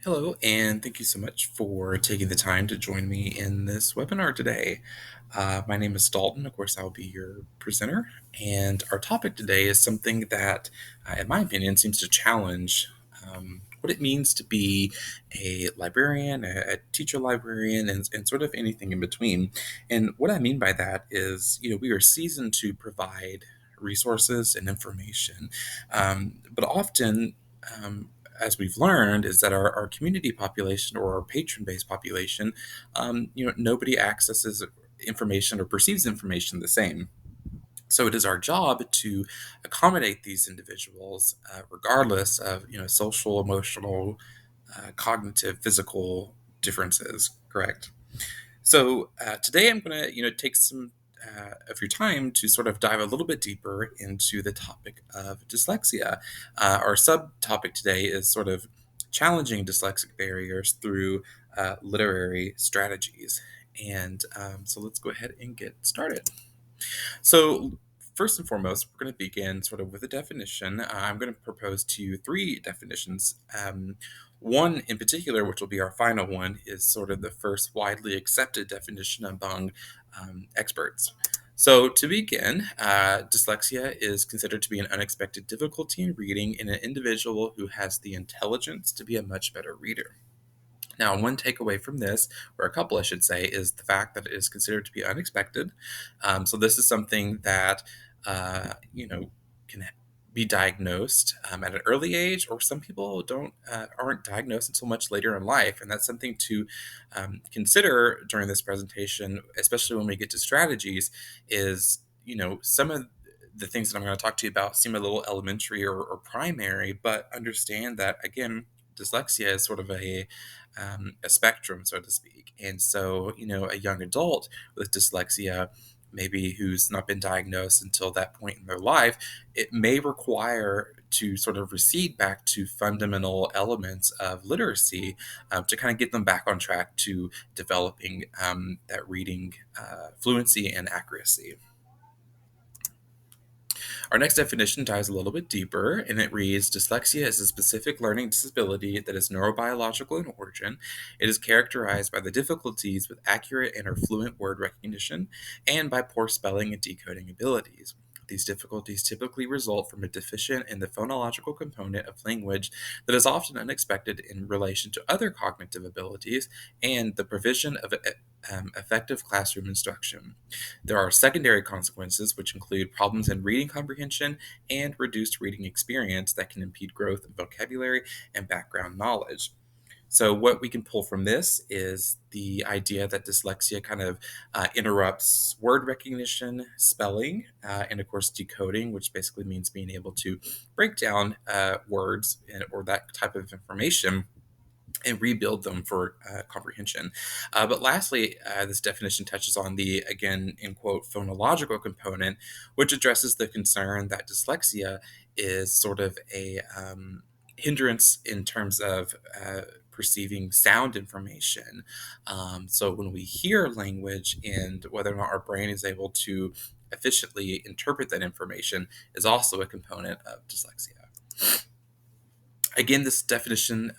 Hello, and thank you so much for taking the time to join me in this webinar today. My name is Dalton. Of course, I'll be your presenter. And our topic today is something that, in my opinion, seems to challenge what it means to be a librarian, a teacher librarian, and sort of anything in between. And what I mean by that is, we are seasoned to provide resources and information, but often, as we've learned, is that our community population or our patron-based population, nobody accesses information or perceives information the same. So it is our job to accommodate these individuals, regardless of social, emotional, cognitive, physical differences. Correct. So today I'm going to take some of your time to sort of dive a little bit deeper into the topic of dyslexia. Our subtopic today is sort of challenging dyslexic barriers through literary strategies. And so let's go ahead and get started. So, first and foremost, we're going to begin sort of with a definition. I'm going to propose to you three definitions. One in particular, which will be our final one, is sort of the first widely accepted definition among experts. So, to begin, dyslexia is considered to be an unexpected difficulty in reading in an individual who has the intelligence to be a much better reader. Now, one takeaway from this, or a couple, I should say, is the fact that it is considered to be unexpected. So this is something that can be diagnosed at an early age, or some people don't aren't diagnosed until much later in life, and that's something to consider during this presentation, especially when we get to strategies. Is some of the things that I'm going to talk to you about seem a little elementary or primary, but understand that again, dyslexia is sort of a spectrum, so to speak. And so, a young adult with dyslexia, maybe who's not been diagnosed until that point in their life, it may require to sort of recede back to fundamental elements of literacy to kind of get them back on track to developing that reading fluency and accuracy. Our next definition dives a little bit deeper, and it reads dyslexia is a specific learning disability that is neurobiological in origin. It is characterized by the difficulties with accurate and or fluent word recognition and by poor spelling and decoding abilities. These difficulties typically result from a deficient in the phonological component of language that is often unexpected in relation to other cognitive abilities and the provision of effective classroom instruction. There are secondary consequences, which include problems in reading comprehension and reduced reading experience that can impede growth of vocabulary and background knowledge. So, what we can pull from this is the idea that dyslexia kind of interrupts word recognition, spelling, and of course, decoding, which basically means being able to break down words or that type of information and rebuild them for comprehension. But lastly, this definition touches on the, again, in quote, phonological component, which addresses the concern that dyslexia is sort of a hindrance in terms of perceiving sound information. So when we hear language and whether or not our brain is able to efficiently interpret that information is also a component of dyslexia. Again, this definition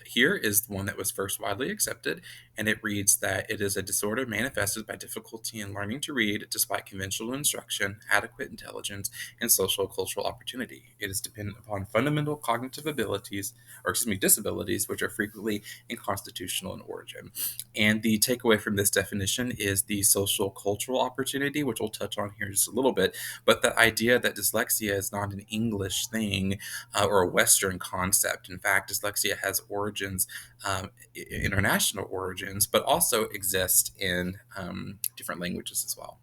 here is the one that was first widely accepted, and it reads that it is a disorder manifested by difficulty in learning to read despite conventional instruction, adequate intelligence, and social cultural opportunity. It is dependent upon fundamental cognitive abilities, or excuse me, disabilities, which are frequently unconstitutional in origin. And the takeaway from this definition is the social cultural opportunity, which we'll touch on here just a little bit, but the idea that dyslexia is not an English thing or a Western concept. In fact, dyslexia has origins, international origins, but also exist in different languages as well.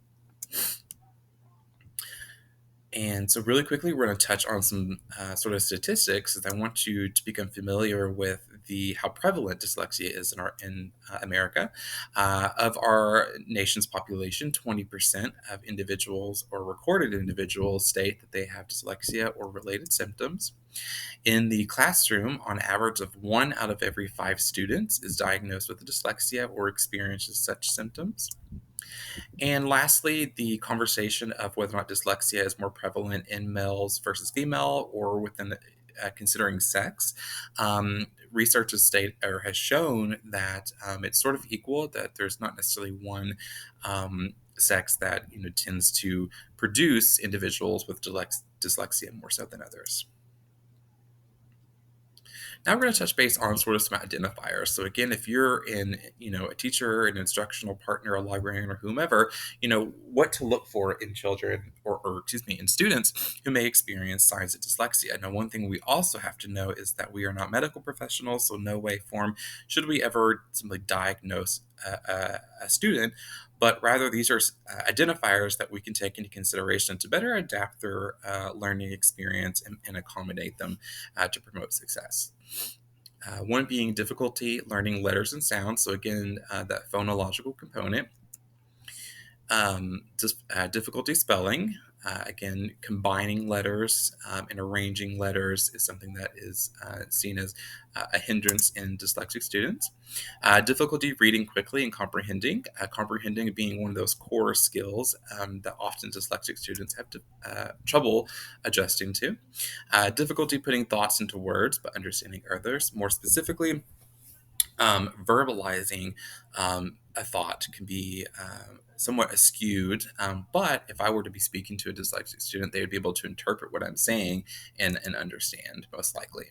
And so, really quickly, we're going to touch on some sort of statistics. As I want you to become familiar with the how prevalent dyslexia is in America. Of our nation's population, 20% of individuals or recorded individuals state that they have dyslexia or related symptoms. In the classroom, on average of 1 out of every 5 students is diagnosed with dyslexia or experiences such symptoms. And lastly, the conversation of whether or not dyslexia is more prevalent in males versus female or within considering sex, research has has shown that it's sort of equal. That there's not necessarily one sex that tends to produce individuals with dyslexia more so than others. Now we're going to touch base on sort of some identifiers. So again, if you're a teacher, an instructional partner, a librarian, or whomever, what to look for in children or excuse me, in students who may experience signs of dyslexia. Now, one thing we also have to know is that we are not medical professionals, so no way, form should we ever simply diagnose a student, but rather these are identifiers that we can take into consideration to better adapt their learning experience and accommodate them to promote success. One being difficulty learning letters and sounds. So again, that phonological component. Just difficulty spelling. Again, combining letters and arranging letters is something that is seen as a hindrance in dyslexic students. Difficulty reading quickly and comprehending. Comprehending being one of those core skills that often dyslexic students have trouble adjusting to. Difficulty putting thoughts into words, but understanding others. More specifically, verbalizing a thought can be somewhat askewed, but if I were to be speaking to a dyslexic student, they would be able to interpret what I'm saying and understand, most likely.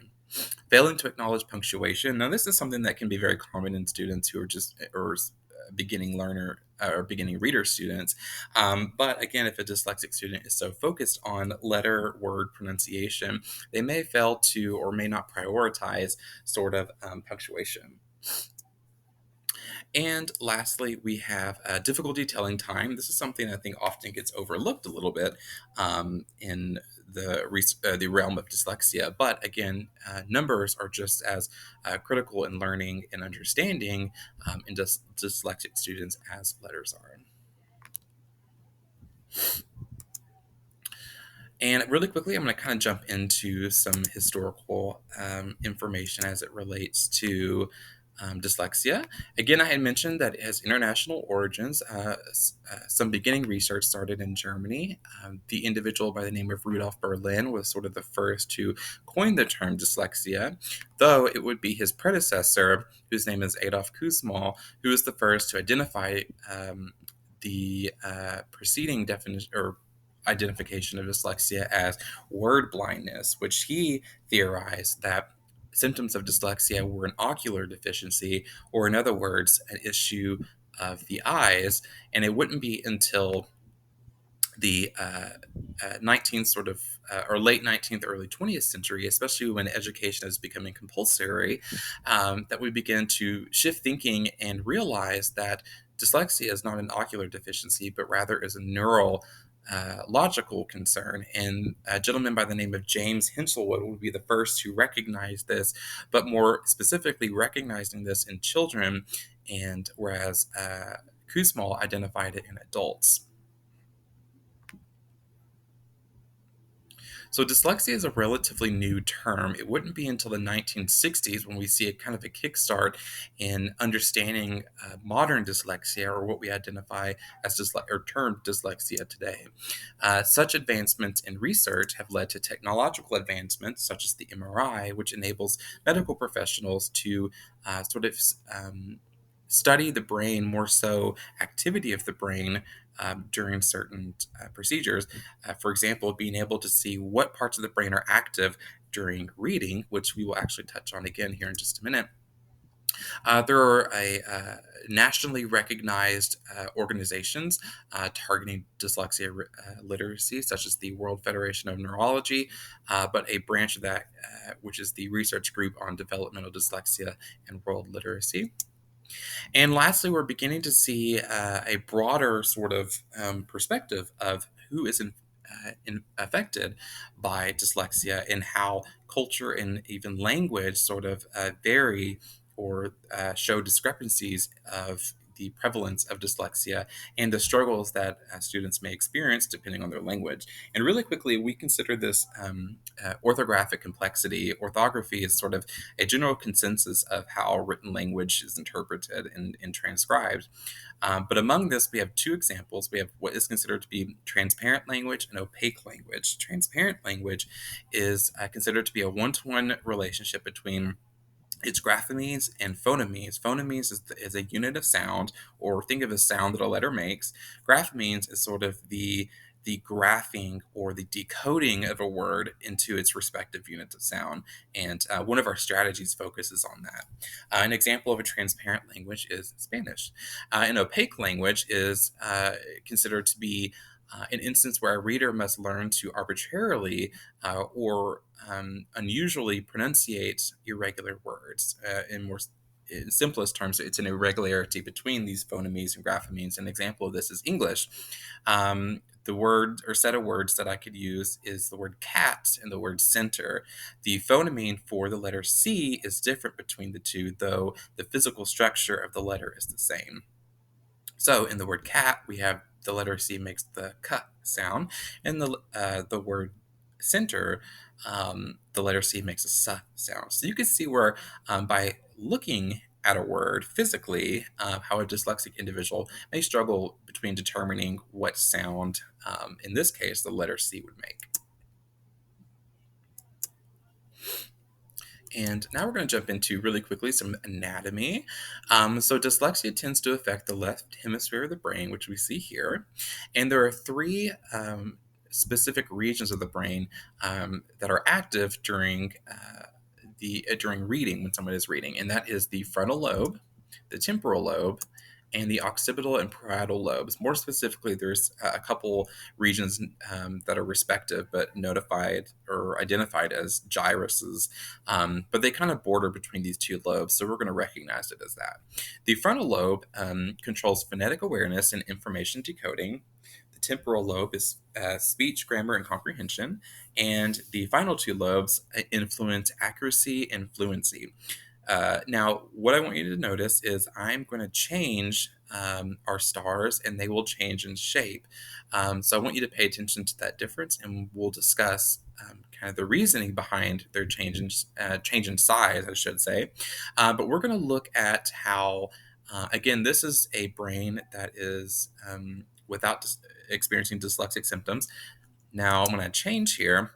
Failing to acknowledge punctuation. Now, this is something that can be very common in students who are just or beginning learner or beginning reader students. But again, if a dyslexic student is so focused on letter word pronunciation, they may fail to or may not prioritize sort of punctuation. And lastly, we have difficulty telling time. This is something I think often gets overlooked a little bit in the realm of dyslexia. But again, numbers are just as critical in learning and understanding in dyslexic students as letters are. And really quickly, I'm going to kind of jump into some historical information as it relates to dyslexia. Again, I had mentioned that it has international origins. Some beginning research started in Germany. The individual by the name of Rudolf Berlin was sort of the first to coin the term dyslexia, though it would be his predecessor, whose name is Adolf Kussmaul, who was the first to identify the preceding definition or identification of dyslexia as word blindness, which he theorized that symptoms of dyslexia were an ocular deficiency, or in other words, an issue of the eyes. And it wouldn't be until the 19th or late 19th, early 20th century, especially when education is becoming compulsory, that we begin to shift thinking and realize that dyslexia is not an ocular deficiency, but rather is a neural logical concern. And a gentleman by the name of James Henselwood would be the first to recognize this, but more specifically recognizing this in children, and whereas Kussmaul identified it in adults. So dyslexia is a relatively new term. It wouldn't be until the 1960s when we see a kind of a kickstart in understanding modern dyslexia, or what we identify as termed dyslexia today. Such advancements in research have led to technological advancements such as the MRI, which enables medical professionals to sort of study the brain, more so activity of the brain during certain procedures. For example, being able to see what parts of the brain are active during reading, which we will actually touch on again here in just a minute. There are nationally recognized organizations targeting dyslexia literacy, such as the World Federation of Neurology, but a branch of that, which is the Research Group on Developmental Dyslexia and World Literacy. And lastly, we're beginning to see a broader sort of perspective of who is affected by dyslexia, and how culture and even language sort of vary or show discrepancies of the prevalence of dyslexia and the struggles that students may experience depending on their language. And really quickly, we consider this orthographic complexity. Orthography is sort of a general consensus of how written language is interpreted and transcribed. But among this, we have two examples. We have what is considered to be transparent language and opaque language. Transparent language is considered to be a one-to-one relationship between its graphemes and phonemes. Phonemes is a unit of sound, or think of a sound that a letter makes. Graphemes is sort of the graphing or the decoding of a word into its respective units of sound. And one of our strategies focuses on that. An example of a transparent language is Spanish. An opaque language is considered to be an instance where a reader must learn to arbitrarily or unusually pronunciate irregular words. In simplest terms, it's an irregularity between these phonemes and graphemes. An example of this is English. The word or set of words that I could use is the word cat and the word center. The phoneme for the letter C is different between the two, though the physical structure of the letter is the same. So in the word cat, we have the letter C makes the k sound, and the word center, the letter C makes a s sound. So you can see where by looking at a word physically, how a dyslexic individual may struggle between determining what sound, in this case, the letter C would make. And now we're going to jump into really quickly some anatomy. So dyslexia tends to affect the left hemisphere of the brain, which we see here. And there are three specific regions of the brain that are active during reading when someone is reading, and that is the frontal lobe, the temporal lobe, and the occipital and parietal lobes. More specifically, there's a couple regions that are respective but notified or identified as gyruses, but they kind of border between these two lobes, so we're going to recognize it as that. The frontal lobe controls phonetic awareness and information decoding. The temporal lobe is speech, grammar, and comprehension, and the final two lobes influence accuracy and fluency. Now, what I want you to notice is I'm going to change our stars, and they will change in shape. So I want you to pay attention to that difference, and we'll discuss kind of the reasoning behind their change in size, I should say. But we're going to look at how, again, this is a brain that is without experiencing dyslexic symptoms. Now I'm going to change here.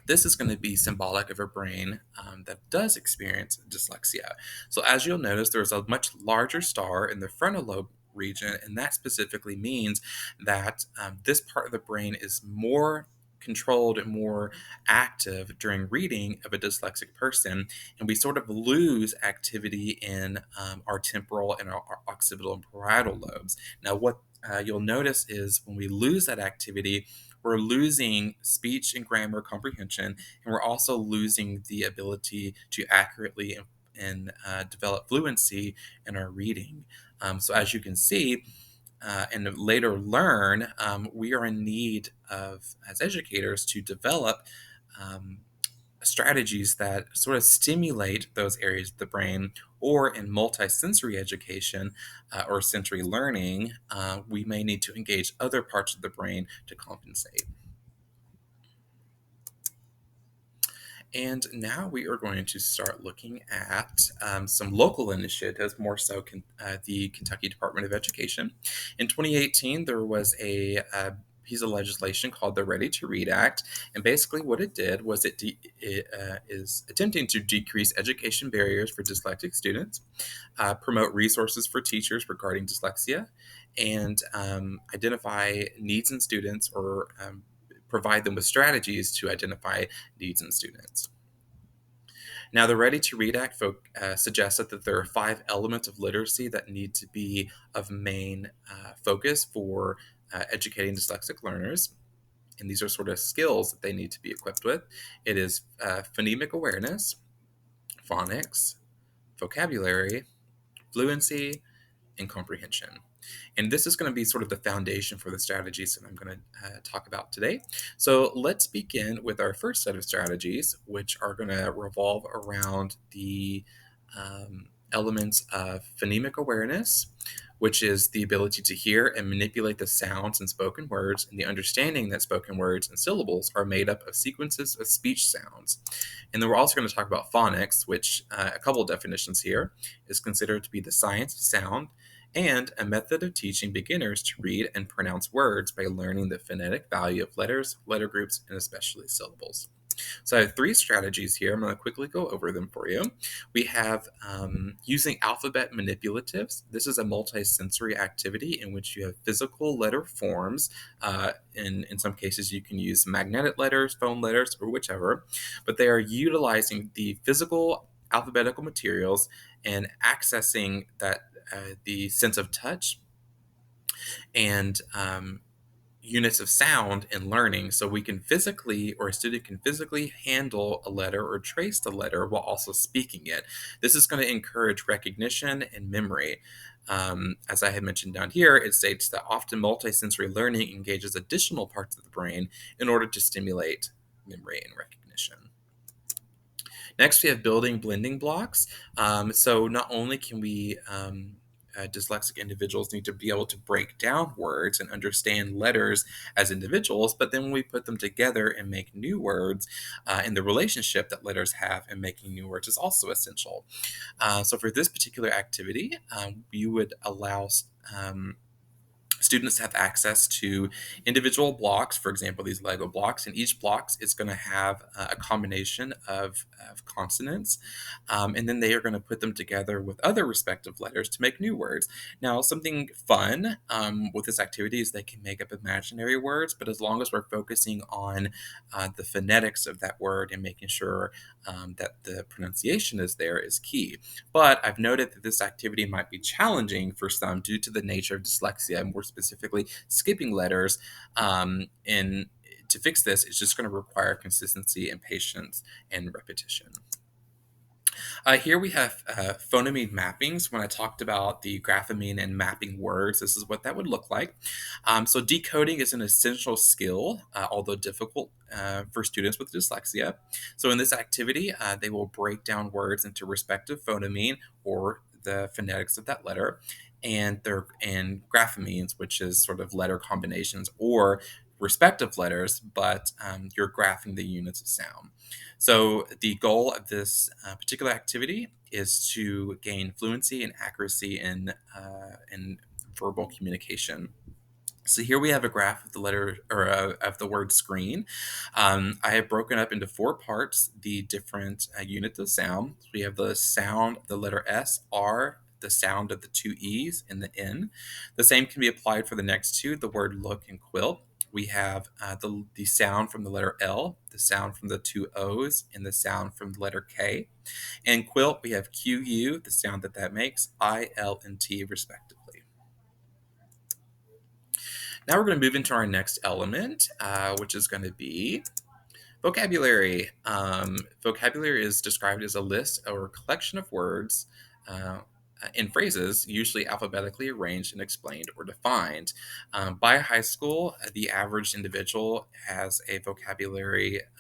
This is going to be symbolic of a brain that does experience dyslexia. So as you'll notice, there's a much larger star in the frontal lobe region, and that specifically means that this part of the brain is more controlled and more active during reading of a dyslexic person, and we sort of lose activity in our temporal and our occipital and parietal lobes. Now, what you'll notice is when we lose that activity, we're losing speech and grammar comprehension, and we're also losing the ability to accurately and develop fluency in our reading. So as you can see, and later learn, we are in need of, as educators, to develop strategies that sort of stimulate those areas of the brain, or in multisensory education or sensory learning, we may need to engage other parts of the brain to compensate. And now we are going to start looking at some local initiatives, more so the Kentucky Department of Education. In 2018, there was a piece of legislation called the Ready to Read Act, and basically what it did was it is attempting to decrease education barriers for dyslexic students, promote resources for teachers regarding dyslexia, and identify needs in students, or provide them with strategies to identify needs in students. Now, the Ready to Read Act suggested that there are 5 elements of literacy that need to be of main focus for educating dyslexic learners. And these are sort of skills that they need to be equipped with. It is phonemic awareness, phonics, vocabulary, fluency, and comprehension. And this is going to be sort of the foundation for the strategies that I'm going to talk about today. So let's begin with our first set of strategies, which are going to revolve around the elements of phonemic awareness, which is the ability to hear and manipulate the sounds in spoken words, and the understanding that spoken words and syllables are made up of sequences of speech sounds. And then we're also going to talk about phonics, which a couple of definitions here is considered to be the science of sound and a method of teaching beginners to read and pronounce words by learning the phonetic value of letters, letter groups, and especially syllables. So I have three strategies here. I'm going to quickly go over them for you. We have using alphabet manipulatives. This is a multi-sensory activity in which you have physical letter forms. In some cases, you can use magnetic letters, phone letters, or whichever, but they are utilizing the physical alphabetical materials and accessing the sense of touch and units of sound in learning, so we can physically, or a student can physically handle a letter or trace the letter while also speaking it. This is going to encourage recognition and memory. As I had mentioned down here, it states that often multisensory learning engages additional parts of the brain in order to stimulate memory and recognition. Next, we have building blending blocks. So not only can dyslexic individuals need to be able to break down words and understand letters as individuals, but then when we put them together and make new words, and the relationship that letters have in making new words is also essential. So for this particular activity, you would allow students have access to individual blocks, for example, these Lego blocks, and each block is going to have a combination of consonants, and then they are going to put them together with other respective letters to make new words. Now, something fun with this activity is they can make up imaginary words, but as long as we're focusing on the phonetics of that word and making sure that the pronunciation is there is key. But I've noted that this activity might be challenging for some due to the nature of dyslexia, more specifically skipping letters. And to fix this, it's just going to require consistency and patience and repetition. Here we have phoneme mappings. When I talked about the graphemine and mapping words, this is what that would look like. So decoding is an essential skill, although difficult for students with dyslexia. So in this activity, they will break down words into respective phoneme or the phonetics of that letter, and graphemes, which is sort of letter combinations or respective letters, but you're graphing the units of sound. So the goal of this particular activity is to gain fluency and accuracy in verbal communication. So here we have a graph of the letter or of the word screen. I have broken up into four parts the different units of sound. So we have the sound of the letter S, R, the sound of the two E's, and the N. The same can be applied for the next two, the word look and quilt. We have the sound from the letter L, the sound from the two O's, and the sound from the letter K. And quilt, we have QU, the sound that makes, I, L, and T, respectively. Now we're going to move into our next element, which is going to be vocabulary. Vocabulary is described as a list or collection of words and phrases, usually alphabetically arranged and explained or defined. By high school, the average individual has a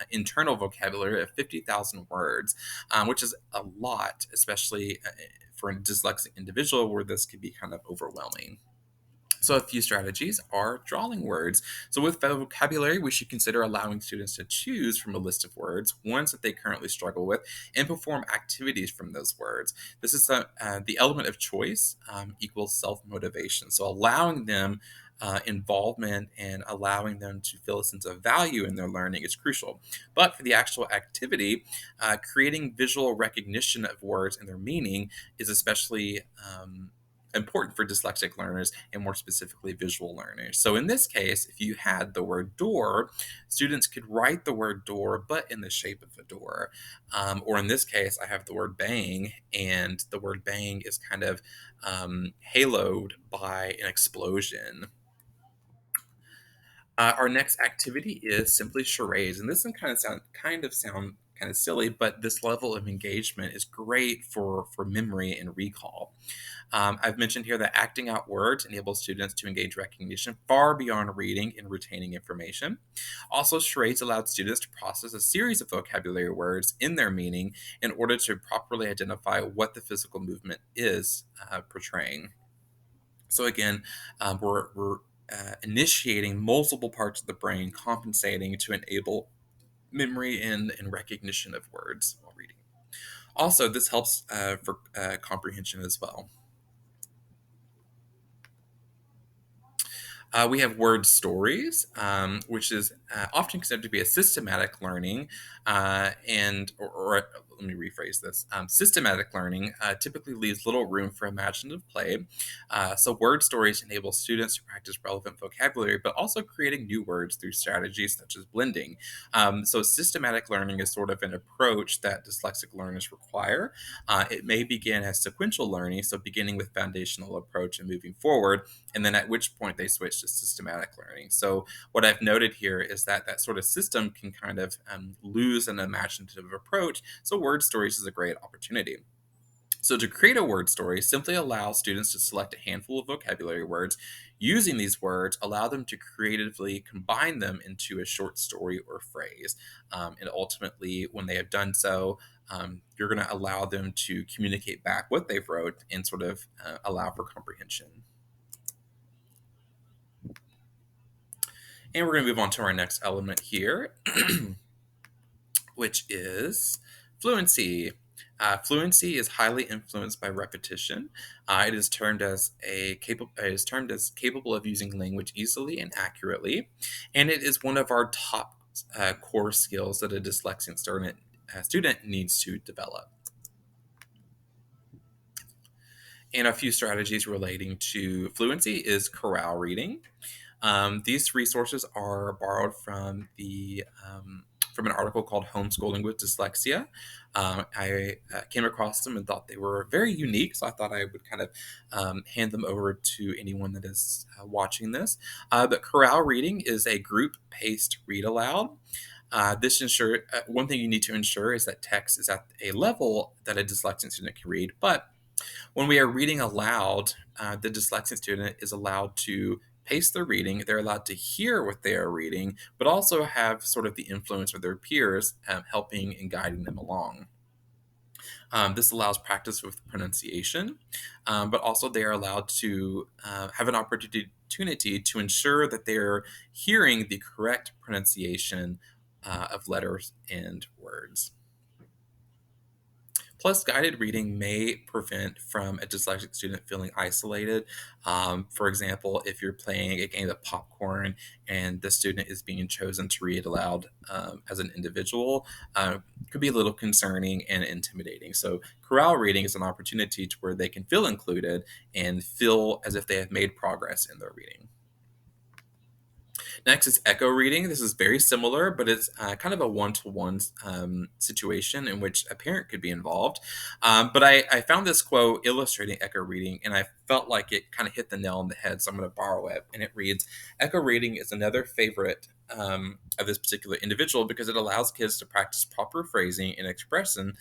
internal vocabulary of 50,000 words, which is a lot, especially for a dyslexic individual where this could be kind of overwhelming. So, a few strategies are drawing words. So, with vocabulary, we should consider allowing students to choose from a list of words, ones that they currently struggle with, and perform activities from those words. This is the element of choice equals self motivation. So, allowing them involvement and allowing them to feel a sense of value in their learning is crucial. But for the actual activity, creating visual recognition of words and their meaning is especially important for dyslexic learners and more specifically visual learners. So in this case, if you had the word door, students could write the word door but in the shape of a door. Or in this case, I have the word bang, and the word bang is kind of haloed by an explosion. Our next activity is simply charades, and this can kind of sound kind of silly, but this level of engagement is great for memory and recall. I've mentioned here that acting out words enables students to engage recognition far beyond reading and retaining information. Also, charades allowed students to process a series of vocabulary words in their meaning in order to properly identify what the physical movement is portraying. So again, we're initiating multiple parts of the brain compensating to enable memory and recognition of words while reading. Also, this helps for comprehension as well. We have word stories, which is often considered to be a systematic learning, or let me rephrase this. Systematic learning typically leaves little room for imaginative play. So, word stories enable students to practice relevant vocabulary, but also creating new words through strategies such as blending. So, systematic learning is sort of an approach that dyslexic learners require. It may begin as sequential learning, so beginning with foundational approach and moving forward, and then at which point they switch to systematic learning. So what I've noted here is that that sort of system can kind of lose an imaginative approach. So word stories is a great opportunity. So to create a word story, simply allow students to select a handful of vocabulary words. Using these words, allow them to creatively combine them into a short story or phrase. And ultimately, when they have done so, you're going to allow them to communicate back what they've wrote and sort of allow for comprehension. And we're going to move on to our next element here, which is fluency. Fluency is highly influenced by repetition. It is termed as capable of using language easily and accurately, and it is one of our top core skills that a dyslexic student needs to develop. And a few strategies relating to fluency is chorale reading. These resources are borrowed from an article called "Homeschooling with Dyslexia." I came across them and thought they were very unique, so I thought I would kind of hand them over to anyone that is watching this. But chorale reading is a group-paced read aloud. This ensure one thing you need to ensure is that text is at a level that a dyslexic student can read, but when we are reading aloud, the dyslexic student is allowed to pace their reading. They're allowed to hear what they are reading, but also have sort of the influence of their peers helping and guiding them along. This allows practice with pronunciation, but also they are allowed to have an opportunity to ensure that they're hearing the correct pronunciation of letters and words. Plus, guided reading may prevent from a dyslexic student feeling isolated. For example, if you're playing a game of popcorn and the student is being chosen to read aloud as an individual, could be a little concerning and intimidating. So, chorale reading is an opportunity to where they can feel included and feel as if they have made progress in their reading. Next is echo reading. This is very similar, but it's kind of a one-to-one situation in which a parent could be involved. But I found this quote illustrating echo reading, and I felt like it kind of hit the nail on the head, so I'm going to borrow it. And it reads, "Echo reading is another favorite of this particular individual because it allows kids to practice proper phrasing and expression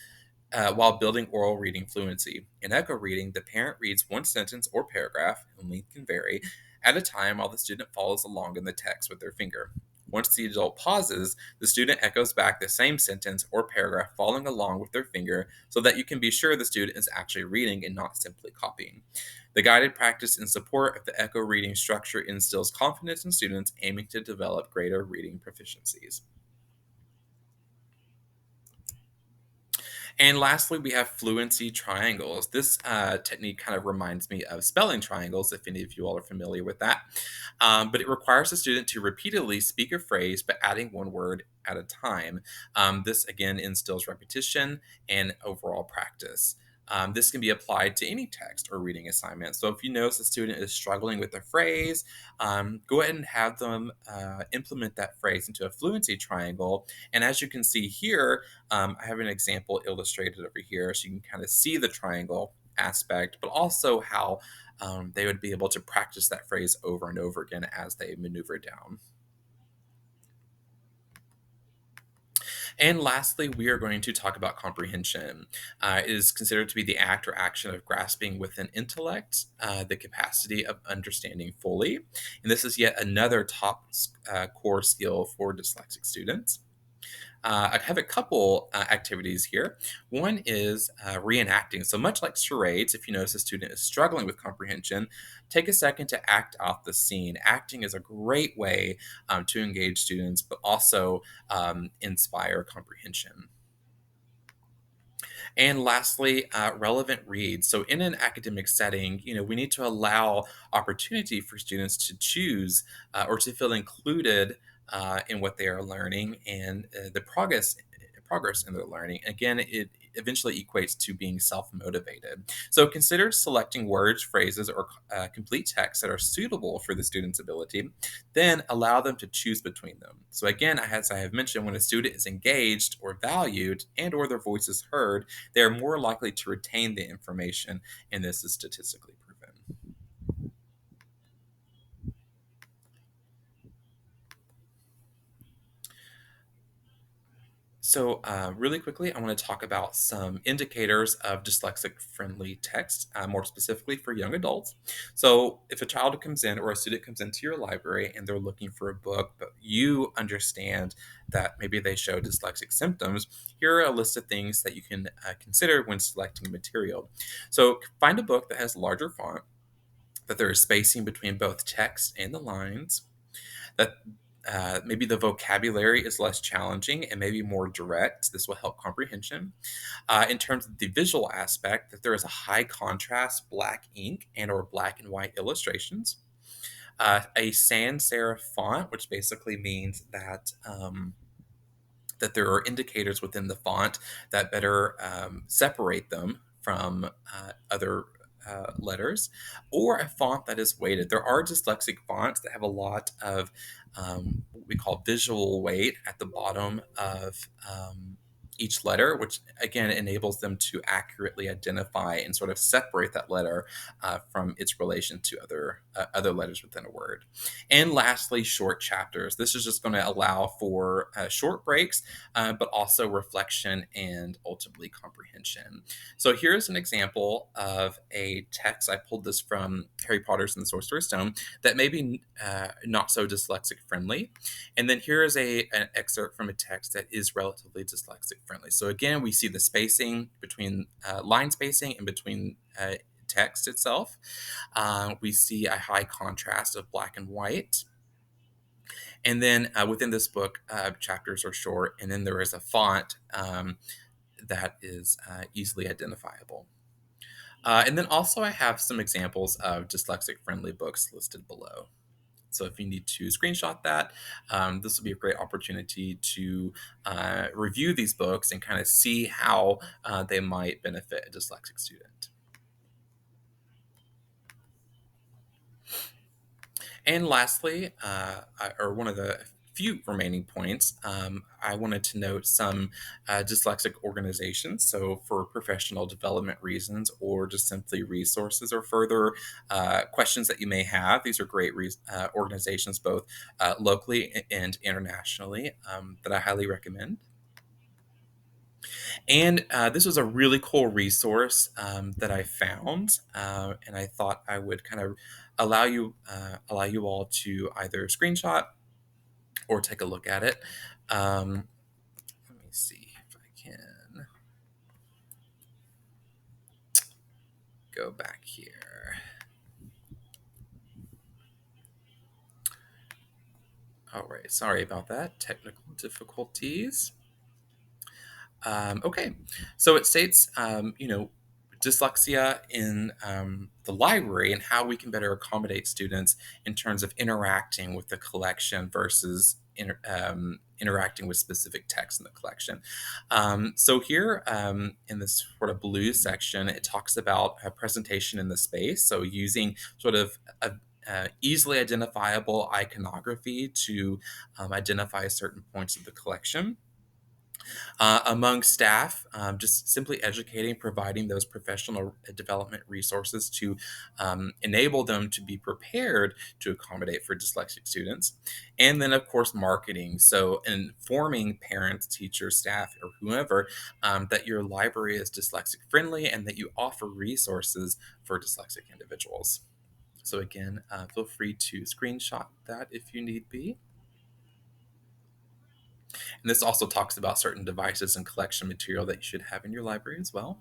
while building oral reading fluency. In echo reading, the parent reads one sentence or paragraph, and length can vary, at a time while the student follows along in the text with their finger. Once the adult pauses, the student echoes back the same sentence or paragraph following along with their finger so that you can be sure the student is actually reading and not simply copying. The guided practice in support of the echo reading structure instills confidence in students aiming to develop greater reading proficiencies." And lastly, we have fluency triangles. This technique kind of reminds me of spelling triangles, if any of you all are familiar with that. But it requires the student to repeatedly speak a phrase, but adding one word at a time. This again instills repetition and overall practice. This can be applied to any text or reading assignment. So if you notice a student is struggling with a phrase, go ahead and have them implement that phrase into a fluency triangle. And as you can see here, I have an example illustrated over here so you can kind of see the triangle aspect, but also how they would be able to practice that phrase over and over again as they maneuver down. And lastly, we are going to talk about comprehension. It is considered to be the act or action of grasping with an intellect, the capacity of understanding fully. And this is yet another top core skill for dyslexic students. I have a couple activities here. One is reenacting. So, much like charades, if you notice a student is struggling with comprehension, take a second to act out the scene. Acting is a great way to engage students, but also inspire comprehension. And lastly, relevant reads. So, in an academic setting, we need to allow opportunity for students to choose or to feel included in what they are learning and the progress in their learning. Again, it eventually equates to being self-motivated. So consider selecting words, phrases, or complete text that are suitable for the student's ability, then allow them to choose between them. So again, as I have mentioned, when a student is engaged or valued and or their voice is heard, they are more likely to retain the information, and this is statistically proven. So, really quickly, I want to talk about some indicators of dyslexic friendly text, more specifically for young adults. So, if a child comes in or a student comes into your library and they're looking for a book, but you understand that maybe they show dyslexic symptoms, here are a list of things that you can consider when selecting material. So, find a book that has larger font, that there is spacing between both text and the lines, that maybe the vocabulary is less challenging and maybe more direct. This will help comprehension. In terms of the visual aspect, that there is a high contrast black ink and or black and white illustrations. A sans serif font, which basically means that there are indicators within the font that better separate them from other letters, or a font that is weighted. There are dyslexic fonts that have a lot of what we call visual weight at the bottom of each letter, which again enables them to accurately identify and sort of separate that letter from its relation to other letters within a word. And lastly, short chapters. This is just going to allow for short breaks, but also reflection and ultimately comprehension. So here's an example of a text. I pulled this from Harry Potter's and the Sorcerer's Stone that may be not so dyslexic friendly. And then here is an excerpt from a text that is relatively dyslexic friendly. So again, we see the spacing between line spacing and between text itself. We see a high contrast of black and white. And then within this book, chapters are short, and then there is a font that is easily identifiable. And then also, I have some examples of dyslexic friendly books listed below. So if you need to screenshot that, this will be a great opportunity to review these books and kind of see how they might benefit a dyslexic student. And lastly, or one of the few remaining points, I wanted to note some dyslexic organizations. So, for professional development reasons, or just simply resources or further questions that you may have, these are great organizations, both locally and internationally, that I highly recommend. And this was a really cool resource that I found, and I thought I would kind of allow you all to either screenshot or take a look at it. Let me see if I can go back here. All right, sorry about that. Technical difficulties. Okay, so it states, dyslexia in the library and how we can better accommodate students in terms of interacting with the collection versus interacting with specific text in the collection. So here in this sort of blue section, it talks about a presentation in the space. So using sort of easily identifiable iconography to identify certain points of the collection. Among staff, just simply educating, providing those professional development resources to enable them to be prepared to accommodate for dyslexic students. And then, of course, marketing. So, informing parents, teachers, staff, or whoever that your library is dyslexic friendly and that you offer resources for dyslexic individuals. So, again, feel free to screenshot that if you need be. And this also talks about certain devices and collection material that you should have in your library as well.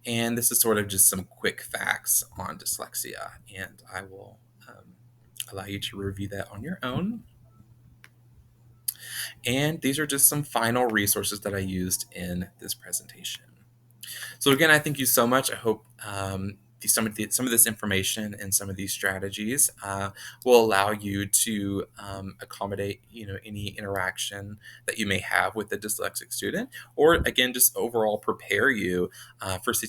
And this is sort of just some quick facts on dyslexia, and I will allow you to review that on your own. And these are just some final resources that I used in this presentation. So again, I thank you so much. I hope some of this information and some of these strategies will allow you to accommodate any interaction that you may have with a dyslexic student, or again just overall prepare you for situations